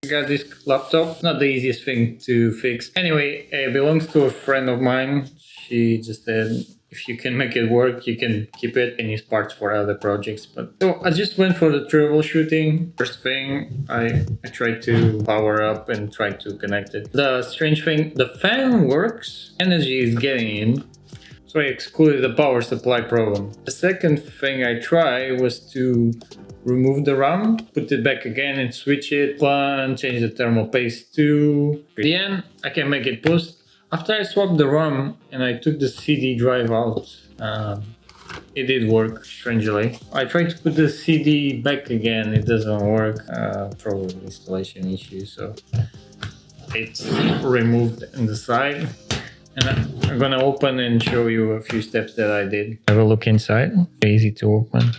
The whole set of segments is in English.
I got this laptop, not the easiest thing to fix. Anyway, it belongs to a friend of mine. She just said, if you can make it work, you can keep it and use parts for other projects. But so I just went for the troubleshooting. First thing, I tried to power up and try to connect it. The strange thing, the fan works, energy is getting in, so I excluded the power supply problem. The second thing I tried was to remove the RAM, put it back again and switch it, and change the thermal paste to. At the end, I can make it post. After I swapped the RAM and I took the CD drive out, it did work, strangely. I tried to put the CD back again, it doesn't work. Probably installation issue, so it's removed on the side. And I'm gonna open and show you a few steps that I did. Have a look inside, easy to open.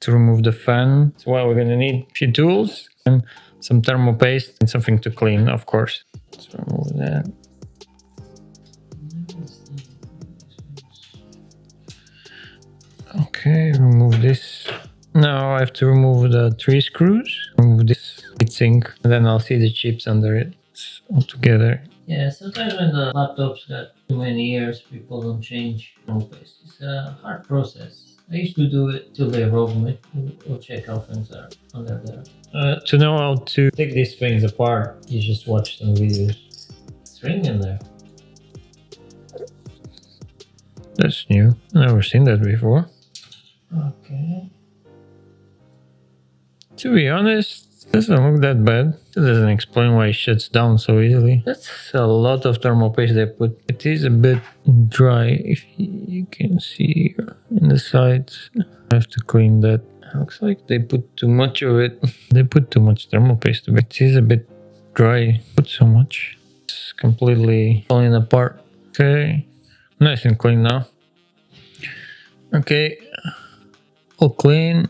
To remove the fan, so we're gonna need a few tools and some thermal paste and something to clean, of course. Let's remove that. Okay, remove this. Now I have to remove the 3 screws, remove this heatsink, and then I'll see the chips under it all together. Yeah, sometimes when the laptops got too many years, people don't change thermal paste. It's a hard process. I used to do it till they roll me. We'll check how things are under there. To know how to take these things apart, you just watch some videos. String in there. That's new. Never seen that before. Okay. To be honest, doesn't look that bad. It doesn't explain why it shuts down so easily. That's a lot of thermal paste they put. It is a bit dry, if you can see here in the sides. I have to clean that. Looks like they put too much of it. They put too much thermal paste. It is a bit dry. Put so much. It's completely falling apart. Okay, nice and clean now. Okay, all clean.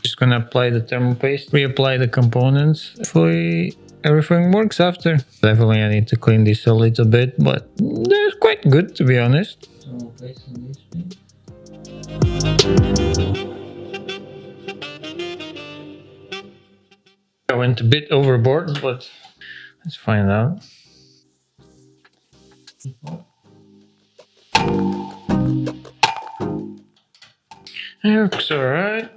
Just gonna apply the thermal paste, reapply the components. Hopefully everything works after. Definitely I need to clean this a little bit, but they're quite good, to be honest. Thermal paste in this thing. I went a bit overboard, but let's find out. It looks alright.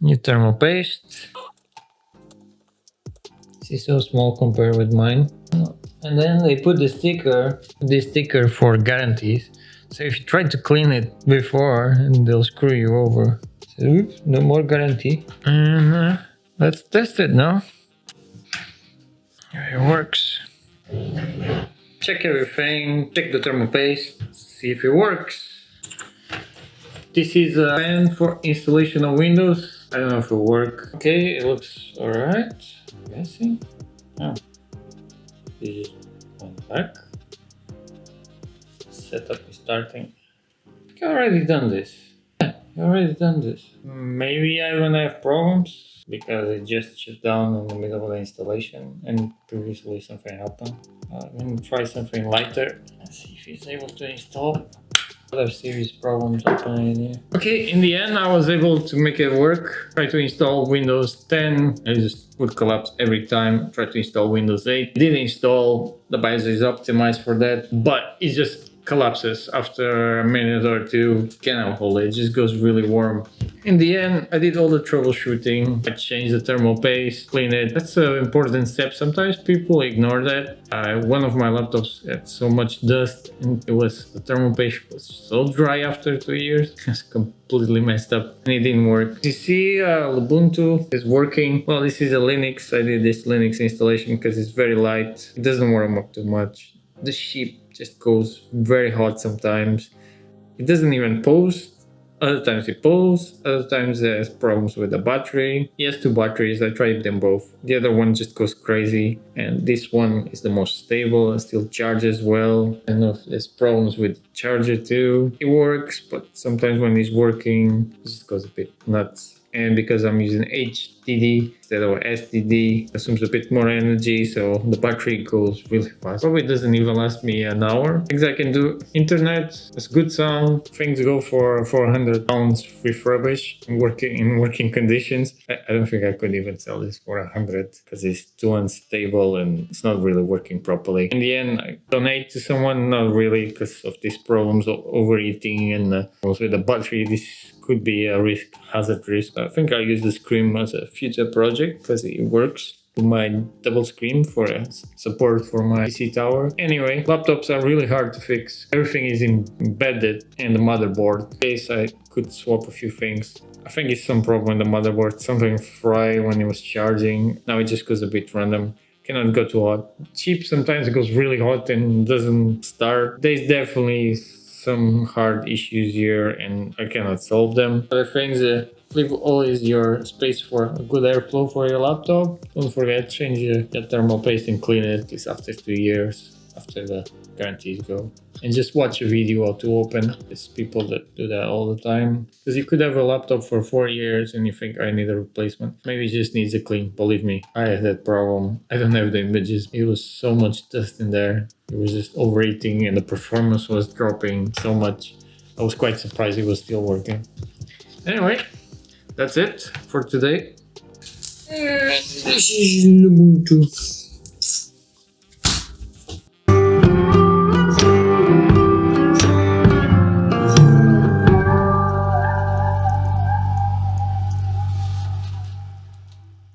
New thermal paste. This is so small compared with mine. And then they put the sticker, this sticker for guarantees. So if you try to clean it before, they'll screw you over. So, oops, no more guarantee. And let's test it now. It works. Check everything, check the thermal paste, see if it works. This is a fan for installation of Windows. I don't know if it'll work. Okay, it looks alright. I'm guessing. Oh. You just went back. Setup is starting. You already done this. Yeah, you already done this. Maybe I don't have problems because it just shut down in the middle of the installation and previously something happened. I'm gonna try something lighter and see if it's able to install. Other serious problems happening here. Okay, in the end I was able to make it work. Try to install Windows 10. It just would collapse every time. Try to install Windows 8. Did install, the BIOS is optimized for that, but it just collapses after a minute or two. Cannot hold it, it just goes really warm. In the end, I did all the troubleshooting. I changed the thermal paste, cleaned it. That's an important step. Sometimes people ignore that. One of my laptops had so much dust and the thermal paste was so dry after 2 years. It's completely messed up and it didn't work. You see Lubuntu is working. Well, this is a Linux. I did this Linux installation because it's very light. It doesn't warm up too much. The ship just goes very hot sometimes. It doesn't even post. Other times it posts, other times there's problems with the battery. He has 2 batteries, I tried them both. The other one just goes crazy, and this one is the most stable and still charges well. I don't know if there's problems with the charger too. It works, but sometimes when it's working, it just goes a bit nuts. And because I'm using HD HDD instead of SDD. Consumes a bit more energy, so the battery goes really fast. Probably doesn't even last me an hour. Things I can do: internet, it's good sound. Things go for 400 pounds refurbished in working conditions. I don't think I could even sell this for 100 because it's too unstable and it's not really working properly. In the end, I donate to someone, not really, because of these problems of overeating and also the battery. This could be a hazard risk. I think I use the screen as a future project because it works. My double screen for support for my PC tower. Anyway, laptops are really hard to fix. Everything is embedded in the motherboard. In case I could swap a few things. I think it's some problem in the motherboard. Something fried when it was charging. Now it just goes a bit random. Cannot go too hot. Cheap sometimes it goes really hot and doesn't start. There's definitely some hard issues here and I cannot solve them. Other things, leave always your space for a good airflow for your laptop. Don't forget, change your thermal paste and clean it at least after 2 years, after the guarantees go. And just watch a video how to open. There's people that do that all the time. Because you could have a laptop for 4 years and you think I need a replacement. Maybe it just needs a clean. Believe me, I had that problem. I don't have the images. It was so much dust in there. It was just overheating and the performance was dropping so much. I was quite surprised it was still working. Anyway, that's it for today. And this is Lubuntu.